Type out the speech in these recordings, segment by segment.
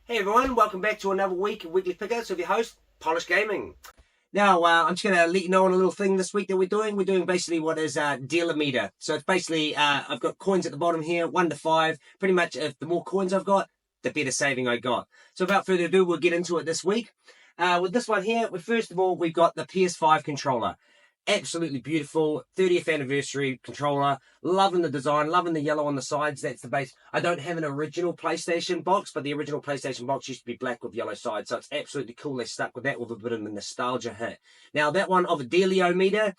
Hey everyone, welcome back to another week of Weekly Pickouts with your host, Polish Gaming. Now, I'm just going to let you know on a little thing this week that we're doing. We're doing basically what is dealer meter. So it's basically, I've got coins at the bottom here, 1 to 5. Pretty much, if the more coins I've got, the better saving I got. So without further ado, we'll get into it this week. With this one here, first of all, we've got the PS5 controller. Absolutely beautiful 30th anniversary controller. Loving the design, loving the yellow on the sides. That's the base. I don't have an original PlayStation box, but the original PlayStation box used to be black with yellow sides, so it's absolutely cool they stuck with that with a bit of a nostalgia hit. Now that one of a Delio meter,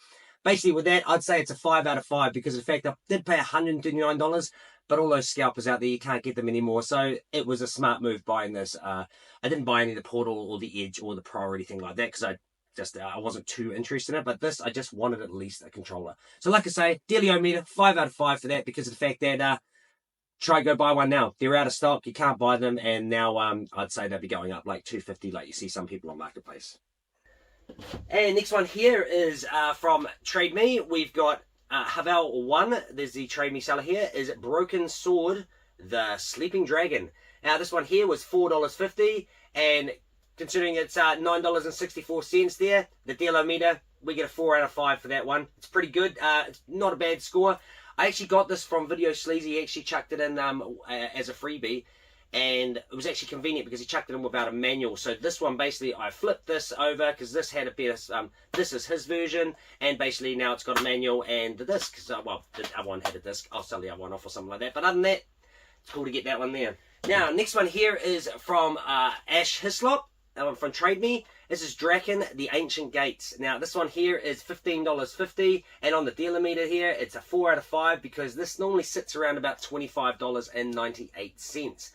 basically with that, I'd say it's a 5 out of 5 because of the fact I did pay $139, but all those scalpers out there, you can't get them anymore. So it was a smart move buying this. I didn't buy any of the Portal or the Edge or the Pro or anything like that because I wasn't too interested in it, but this, I just wanted at least a controller. So like I say, Delio meter, 5 out of 5 for that because of the fact that, try go buy one now. They're out of stock, you can't buy them, and now I'd say they'll be going up like $250 like you see some people on Marketplace. And next one here is from TradeMe. We've got Havel 1, there's the TradeMe seller here, is Broken Sword, the Sleeping Dragon. Now this one here was $4.50, and considering it's $9.64 there, the Delio meter, we get a 4 out of 5 for that one. It's pretty good. It's not a bad score. I actually got this from Video Sleazy. He actually chucked it in as a freebie, and it was actually convenient because he chucked it in without a manual. So this one, basically, I flipped this over because this had a better, this is his version, and basically now it's got a manual and the disc. So, well, the other one had a disc. I'll sell the other one off or something like that. But other than that, it's cool to get that one there. Now, next one here is from Ash Hislop. From TradeMe. This is Drakan, the Ancient Gates. Now this one here is $15.50, and on the dealer meter here it's a 4 out of 5 because this normally sits around about $25.98.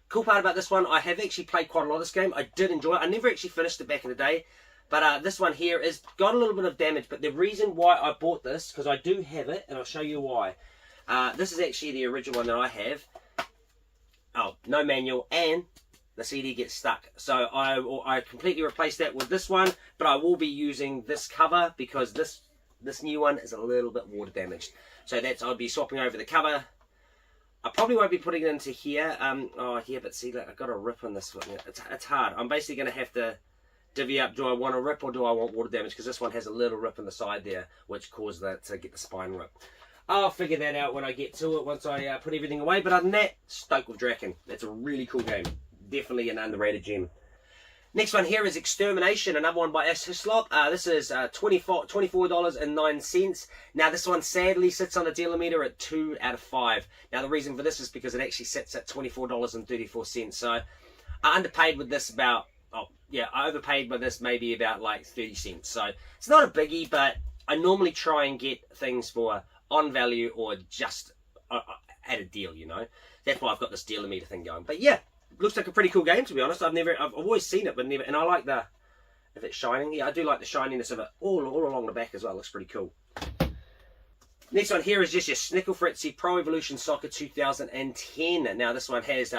Cool part about this one, I have actually played quite a lot of this game. I did enjoy it. I never actually finished it back in the day, but this one here is got a little bit of damage. But the reason why I bought this, because I do have it, and I'll show you why. This is actually the original one that I have. Oh, no manual, and the CD gets stuck, so I completely replaced that with this one, but I will be using this cover because this new one is a little bit water damaged, so that's, I'll be swapping over the cover. I probably won't be putting it into here, but see, look, I've got a rip on this one. It's hard. I'm basically going to have to divvy up, do I want a rip or do I want water damage, because this one has a little rip in the side there which caused that to get the spine rip. I'll figure that out when I get to it, once I put everything away. But other than that, stoked with Drakan. That's a really cool game. Definitely an underrated gem. Next one here is Extermination, another one by S. Hislop. This is $24.09. Now this one sadly sits on the dealer meter at 2 out of 5. Now the reason for this is because it actually sits at $24.34. So I underpaid with this about, I overpaid with this maybe about like 30 cents. So it's not a biggie, but I normally try and get things for on value or just at a deal, you know. That's why I've got this dealer meter thing going. But yeah, looks like a pretty cool game, to be honest. I've always seen it, but never, and I like the, if it's shining, yeah, I do like the shininess of it all along the back as well. Looks pretty cool. Next one here is just your Snickle Fritzy Pro Evolution Soccer 2010. Now this one has,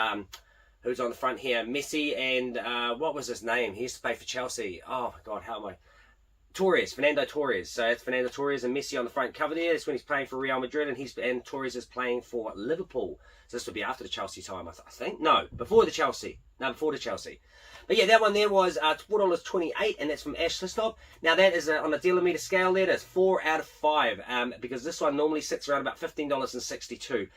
who's on the front here? Messi and, what was his name? He used to play for Chelsea. Oh my God, how am I? Torres, Fernando Torres. So it's Fernando Torres and Messi on the front cover there. That's when he's playing for Real Madrid, and Torres is playing for Liverpool. So this would be after the Chelsea time, I think. No, before the Chelsea. No, before the Chelsea. But yeah, that one there was $4.28, and that's from Ash Hislop. Now that is on a dealer meter scale there. That's 4 out of 5, because this one normally sits around about $15.62.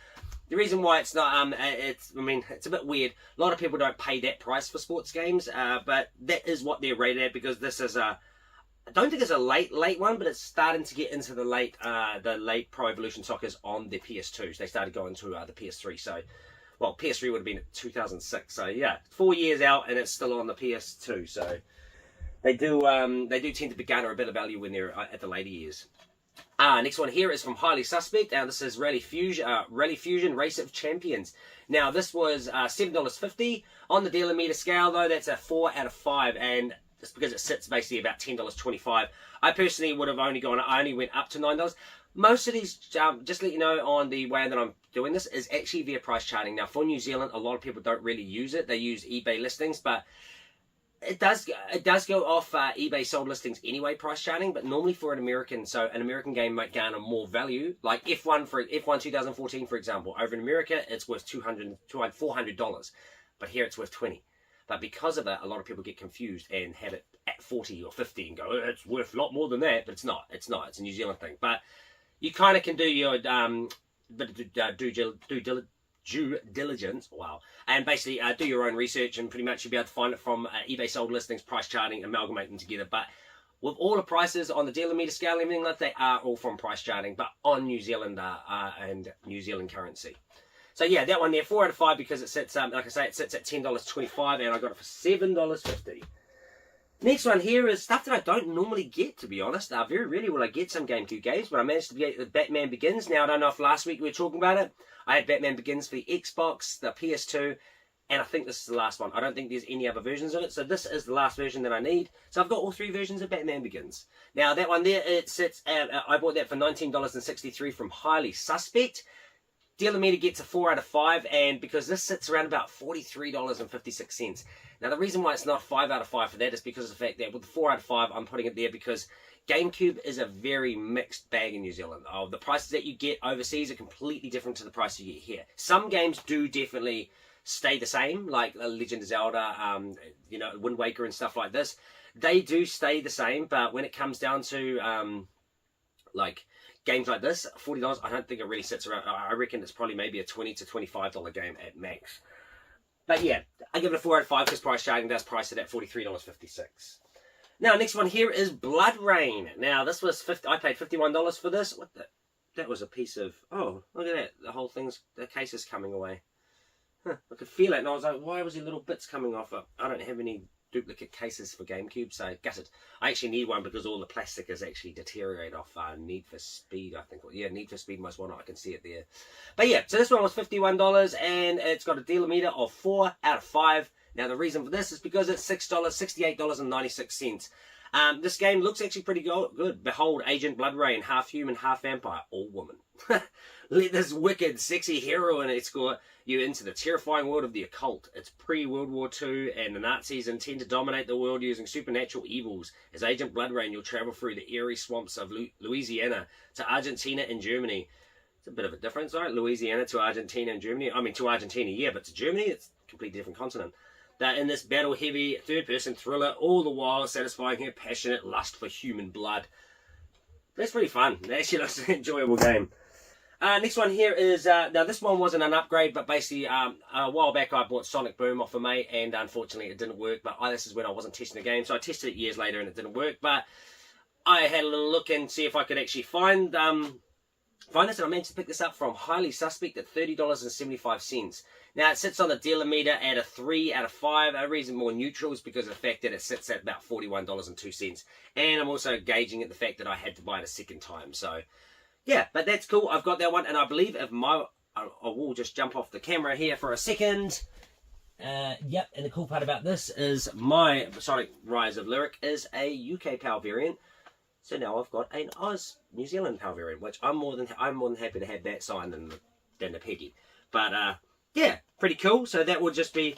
The reason why it's not, it's a bit weird. A lot of people don't pay that price for sports games, but that is what they're rated at, because this is a, I don't think it's a late one, but it's starting to get into the late Pro Evolution Soccers on the PS2. They started going to the PS3. So, well, PS3 would have been 2006. So yeah, 4 years out and it's still on the PS2. So they do tend to garner a bit of value when they're at the later years. Next one here is from Highly Suspect. Now this is Rally Fusion Race of Champions. Now this was $7.50 on the dealer meter scale though. That's a 4 out of 5, and just because it sits basically about $10.25. I personally would have only went up to $9. Most of these, just to let you know, on the way that I'm doing this, is actually via price charting. Now for New Zealand, a lot of people don't really use it. They use eBay listings, but it does go off eBay sold listings anyway, price charting. But normally for an American, so an American game might garner more value. Like F1 2014, for example, over in America, it's worth $400, but here it's worth $20. But because of it, a lot of people get confused and have it at 40 or 50 and go, oh, it's worth a lot more than that. But it's not. It's not. It's a New Zealand thing. But you kind of can do your bit of due diligence, wow, and basically do your own research, and pretty much you'll be able to find it from eBay sold listings, price charting, amalgamate them together. But with all the prices on the dealer meter scale and everything like that, they are all from price charting, but on New Zealand and New Zealand currency. So yeah, that one there, 4 out of 5, because it sits, like I say, it sits at $10.25, and I got it for $7.50. Next one here is stuff that I don't normally get, to be honest. Very rarely will I get some GameCube games, but I managed to get the Batman Begins. Now, I don't know if last week we were talking about it. I had Batman Begins for the Xbox, the PS2, and I think this is the last one. I don't think there's any other versions of it, so this is the last version that I need. So I've got all 3 versions of Batman Begins. Now, that one there, it sits at, I bought that for $19.63 from Highly Suspect. Dealer meter gets a 4 out of 5, and because this sits around about $43.56. Now, the reason why it's not 5 out of 5 for that is because of the fact that with the 4 out of 5, I'm putting it there because GameCube is a very mixed bag in New Zealand. The prices that you get overseas are completely different to the price you get here. Some games do definitely stay the same, like Legend of Zelda, you know, Wind Waker and stuff like this. They do stay the same, but when it comes down to like games like this, $40, I don't think it really sits around. I reckon it's probably maybe a $20 to $25 game at max. But yeah, I give it a 4 out of 5 because price charting does price it at $43.56. Now, next one here is Bloodrayne. Now, this was I paid $51 for this. What the? That was a piece of... Oh, look at that. The whole thing's... The case is coming away. Huh, I could feel it, and I was like, why was there little bits coming off it? I don't have any duplicate cases for GameCube, so gutted. I actually need one because all the plastic is actually deteriorate off Need for Speed, I think. Yeah, Need for Speed Most Wanted, I can see it there. But yeah, so this one was $51, and it's got a dealer meter of 4 out of 5. Now, the reason for this is because it's $68.96. This game looks actually pretty good. Behold, Agent Bloodrayne, half human, half vampire, all woman. Let this wicked, sexy heroine escort you into the terrifying world of the occult. It's pre-World War II, and the Nazis intend to dominate the world using supernatural evils. As Agent Bloodrayne, you'll travel through the eerie swamps of Louisiana to Argentina and Germany. It's a bit of a difference, right? Louisiana to Argentina and Germany. I mean, to Argentina, yeah, but to Germany, it's a completely different continent. That in this battle-heavy third-person thriller, all the while satisfying her passionate lust for human blood. That's pretty fun. That actually looks an enjoyable game. Next one here is, now this one wasn't an upgrade, but basically a while back I bought Sonic Boom off a mate, and unfortunately it didn't work, but this is when I wasn't testing the game, so I tested it years later and it didn't work, but I had a little look and see if I could actually find this, and I managed to pick this up from Highly Suspect at $30.75. Now it sits on the dealer meter at a 3 out of 5. A reason more neutral is because of the fact that it sits at about $41.02, and I'm also gauging at the fact that I had to buy it a second time, so... Yeah, but that's cool. I've got that one, and I believe if I will just jump off the camera here for a second. Yep, and the cool part about this is my Sonic Rise of Lyric is a UK PAL variant. So now I've got an New Zealand PAL variant, which I'm more than happy to have that signed than the Peggy. But yeah, pretty cool. So that would just be,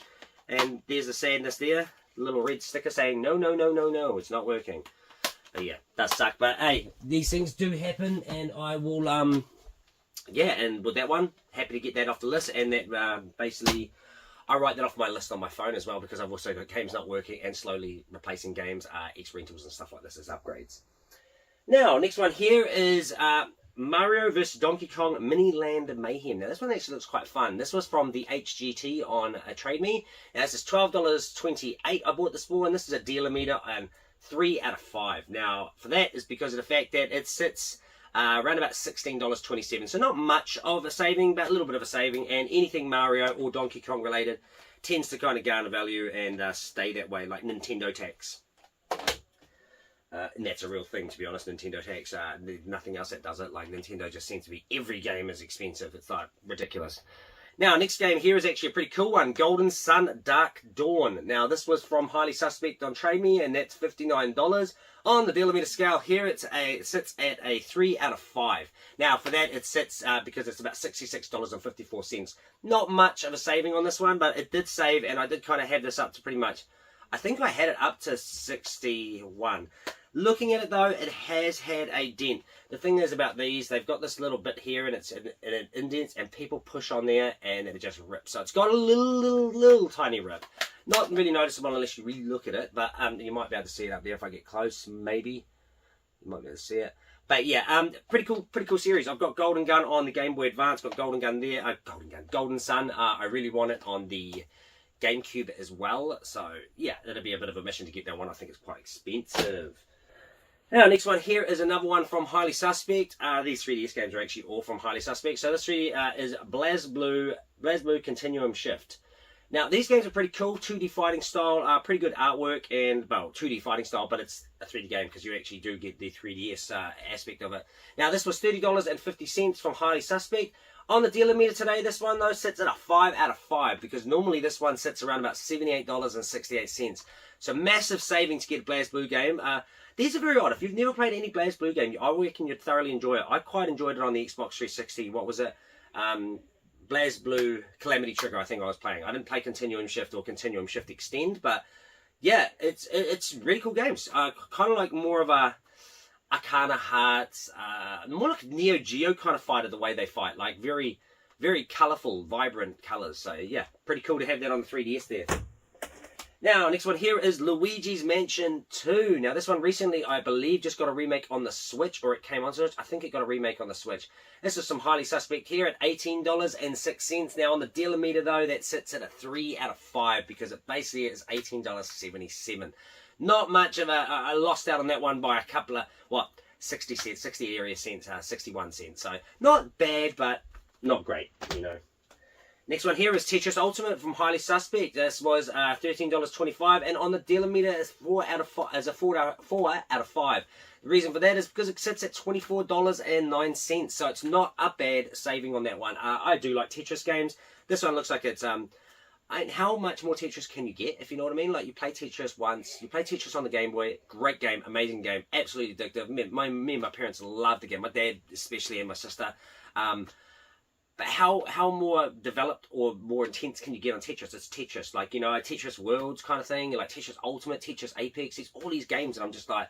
and there's the sadness there, little red sticker saying no, no, no, no, no, it's not working. But yeah, does suck, but hey, these things do happen, and I will, yeah, and with that one, happy to get that off the list, and that, basically, I write that off my list on my phone as well, because I've also got games not working, and slowly replacing games, X-Rentals and stuff like this as upgrades. Now, next one here is, Mario vs. Donkey Kong Mini Land Mayhem. Now, this one actually looks quite fun. This was from the HGT on TradeMe. Now, this is $12.28 I bought this for, and this is a dealer meter, 3 out of 5. Now, for that is because of the fact that it sits around about $16.27. So not much of a saving, but a little bit of a saving. And anything Mario or Donkey Kong related tends to kind of garner value and stay that way, like Nintendo tax. And that's a real thing, to be honest, Nintendo tax. Nothing else that does it. Like, Nintendo just seems to be, every game is expensive. It's like ridiculous. Now, next game here is actually a pretty cool one. Golden Sun Dark Dawn. Now, this was from Highly Suspect on TradeMe, and that's $59. On the dealer meter scale here, it sits at a 3 out of 5. Now, for that, it sits, because it's about $66.54. Not much of a saving on this one, but it did save, and I did kind of have this up to pretty much, I think I had it up to 61. Looking at it though, it has had a dent. The thing is about these, they've got this little bit here and it indents, and people push on there and it just rips. So it's got a little tiny rip. Not really noticeable unless you really look at it, but you might be able to see it up there if I get close, maybe. You might be able to see it. But yeah, pretty cool series. I've got Golden Gun on the Game Boy Advance, got Golden Gun there, Golden Sun. I really want it on the GameCube as well. So yeah, it'll be a bit of a mission to get that one. I think it's quite expensive. Now, next one here is another one from Highly Suspect. These 3DS games are actually all from Highly Suspect. So this 3 is BlazBlue Continuum Shift. Now, these games are pretty cool, 2D fighting style, pretty good artwork, and, well, 2D fighting style, but it's a 3D game because you actually do get the 3DS aspect of it. Now, this was $30.50 from Highly Suspect. On the dealer meter today, this one, though, sits at a 5 out of 5 because normally this one sits around about $78.68. So, massive saving to get a BlazBlue game. These are very odd. If you've never played any BlazBlue game, I reckon you'd thoroughly enjoy it. I quite enjoyed it on the Xbox 360. What was it? BlazBlue Calamity Trigger, I think I was playing. I didn't play Continuum Shift or Continuum Shift Extend, but yeah, it's really cool games. Kind of like more of a Arcana Hearts, more like Neo Geo kind of fighter, the way they fight. Like very, very colourful, vibrant colours. So yeah, pretty cool to have that on the 3DS there. Now, next one here is Luigi's Mansion 2. Now, this one recently, I believe, just got a remake on the Switch, or it came on Switch. I think it got a remake on the Switch. This is some Highly Suspect here at $18.06. Now, on the dealer meter, though, that sits at a 3 out of 5 because it basically is $18.77. Not much of I lost out on that one by a couple of, 60 cents, 60 area cents, 61 cents. So, not bad, but not great, you know. Next one here is Tetris Ultimate from Highly Suspect. This was $13.25, and on the dealer meter is 4 out of 5. The reason for that is because it sits at $24.09, so it's not a bad saving on that one. I do like Tetris games. This one looks like it's how much more Tetris can you get, if you know what I mean? Like, you play Tetris once, you play Tetris on the Game Boy, great game, amazing game, absolutely addictive. Me and my parents loved the game, my dad especially and my sister. But how more developed or more intense can you get on Tetris? It's Tetris, like, you know, Tetris Worlds kind of thing, like Tetris Ultimate, Tetris Apex. It's all these games, and I'm just like,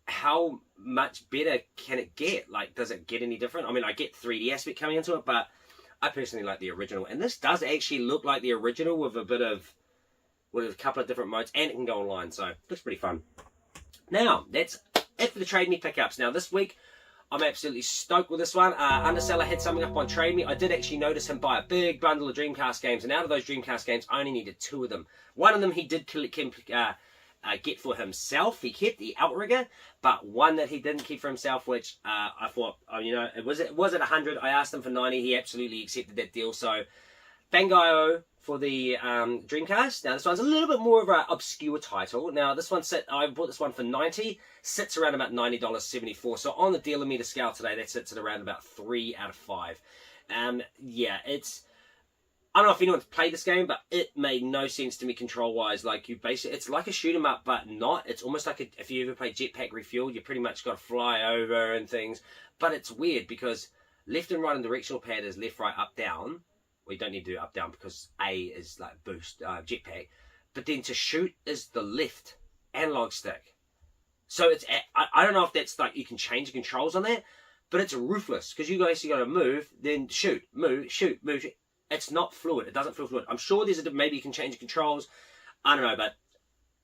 how much better can it get? Like, does it get any different? I mean, I get 3D aspect coming into it, but I personally like the original. And this does actually look like the original with a couple of different modes, and it can go online, so it looks pretty fun. Now, that's it for the TradeMe pickups. Now, this week, I'm absolutely stoked with this one. Underseller had something up on TradeMe. I did actually notice him buy a big bundle of Dreamcast games, and out of those Dreamcast games, I only needed 2 of them. One of them he did get for himself. He kept the Outrigger, but one that he didn't keep for himself, which I thought, you know, it was at 100. I asked him for 90. He absolutely accepted that deal. So, Bangai-O for the Dreamcast. Now, this one's a little bit more of an obscure title. Now, this one I bought this one for 90. Sits around about $90.74. So, on the dealer meter scale today, that sits at around about 3 out of 5. Yeah, I don't know if anyone's played this game, but it made no sense to me control-wise. Like, it's like a shoot 'em up, but not. It's almost like if you ever play Jetpack Refueled, you pretty much got to fly over and things. But it's weird because left and right and directional pad is left, right, up, down. Well, you don't need to do up, down because A is like boost, jetpack. But then to shoot is the left analog stick. So I don't know if that's like you can change the controls on that, but it's ruthless because you guys got to move, then shoot, move, shoot, move. It's not fluid. It doesn't feel fluid. I'm sure maybe you can change the controls. I don't know, but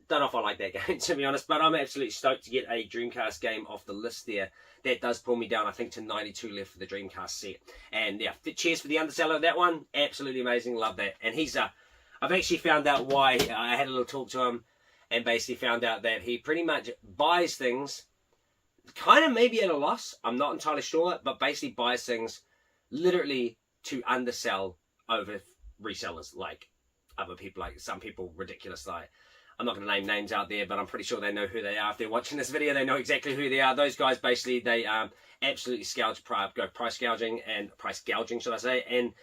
don't know if I like that game, to be honest. But I'm absolutely stoked to get a Dreamcast game off the list there. That does pull me down, I think, to 92 left for the Dreamcast set. And yeah, cheers for the underseller of that one. Absolutely amazing. Love that. And I've actually found out why. I had a little talk to him and basically found out that he pretty much buys things kind of maybe at a loss. I'm not entirely sure, but basically buys things literally to undersell over resellers, like other people, like some people ridiculous, like I'm not going to name names out there, but I'm pretty sure they know who they are. If they're watching this video, they know exactly who they are. Those guys basically, they absolutely go price gouging, should I say, and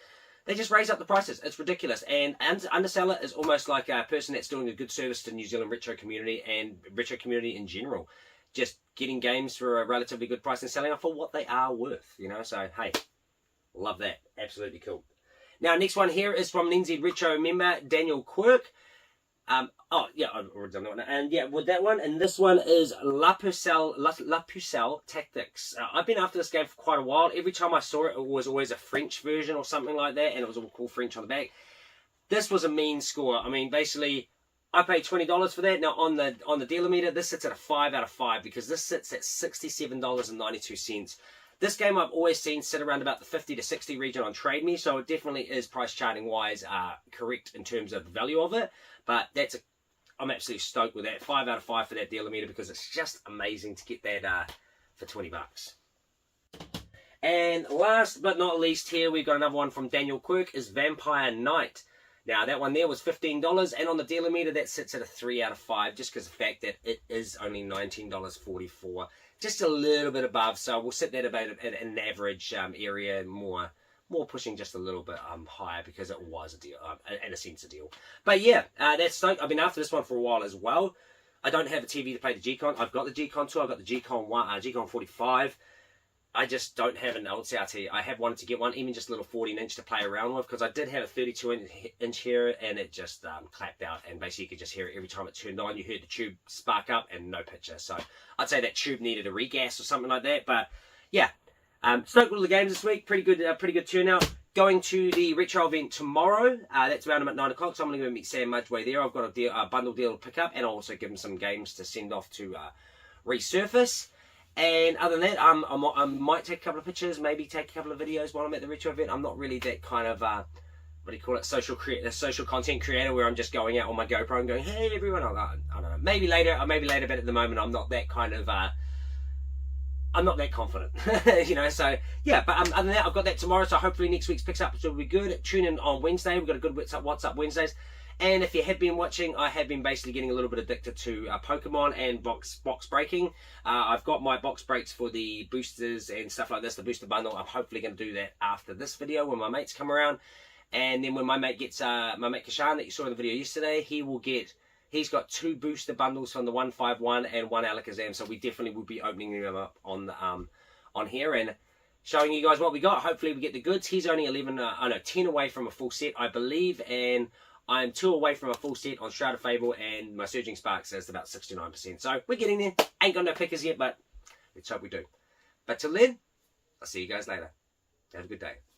they just raise up the prices. It's ridiculous. And underseller is almost like a person that's doing a good service to the New Zealand retro community and retro community in general. Just getting games for a relatively good price and selling them for what they are worth, you know. So hey, love that. Absolutely cool. Now, next one here is from an NZ Retro member, Daniel Quirk. Oh, yeah, I've already done that one. And yeah, with that one, and this one is La Pucelle Tactics. I've been after this game for quite a while. Every time I saw it, it was always a French version or something like that, and it was all cool French on the back. this was a mean score. I mean, basically, I paid $20 for that. Now, on the dealer meter, this sits at a 5 out of 5 because this sits at $67.92. This game I've always seen sit around about the 50 to 60 region on TradeMe, so it definitely is price charting wise correct in terms of the value of it. But I'm absolutely stoked with that. 5 out of 5 for that dealer meter because it's just amazing to get that for $20. And last but not least here, we've got another one from Daniel Quirk, is Vampire Knight. Now, that one there was $15, and on the dealer meter, that sits at a 3 out of 5, just because of the fact that it is only $19.44. Just a little bit above, so we'll set that about at an average area, more pushing just a little bit higher, because it was a deal, in a sense a deal. But yeah, that's stoked. I've been after this one for a while as well. I don't have a TV to play the G-Con. I've got the G-Con 2, I've got the G-Con 45. I just don't have an LCRT. I have wanted to get one, even just a little 14-inch to play around with, because I did have a 32-inch here, and it just clapped out, and basically you could just hear it every time it turned on. You heard the tube spark up, and no picture. So I'd say that tube needed a regas or something like that. But yeah, stoked with all the games this week. Pretty good turnout. Going to the retro event tomorrow. That's around about 9 o'clock. So I'm going to go meet Sam Mudgeway there. I've got a bundle deal to pick up, and I'll also give him some games to send off to resurface. And other than that, I might take a couple of pictures, maybe take a couple of videos while I'm at the retro event. I'm not really that kind of, what do you call it, social content creator where I'm just going out on my GoPro and going, hey everyone, I don't know, maybe later, but at the moment I'm not that kind of, I'm not that confident, you know, so yeah, but other than that, I've got that tomorrow, so hopefully next week's picks up will be good. Tune in on Wednesday, we've got a good What's Up Wednesdays. And if you have been watching, I have been basically getting a little bit addicted to Pokemon and box breaking. I've got my box breaks for the boosters and stuff like this, the booster bundle. I'm hopefully going to do that after this video when my mates come around. And then when my mate gets, my mate Kashan that you saw in the video yesterday, he's got 2 booster bundles from the 151 and 1 Alakazam. So we definitely will be opening them up on here and showing you guys what we got. Hopefully we get the goods. He's only 10 away from a full set, I believe. And I'm 2 away from a full set on Shroud of Fable, and my Surging Spark says about 69%. So we're getting there. Ain't got no pickers yet, but let's hope we do. But till then, I'll see you guys later. Have a good day.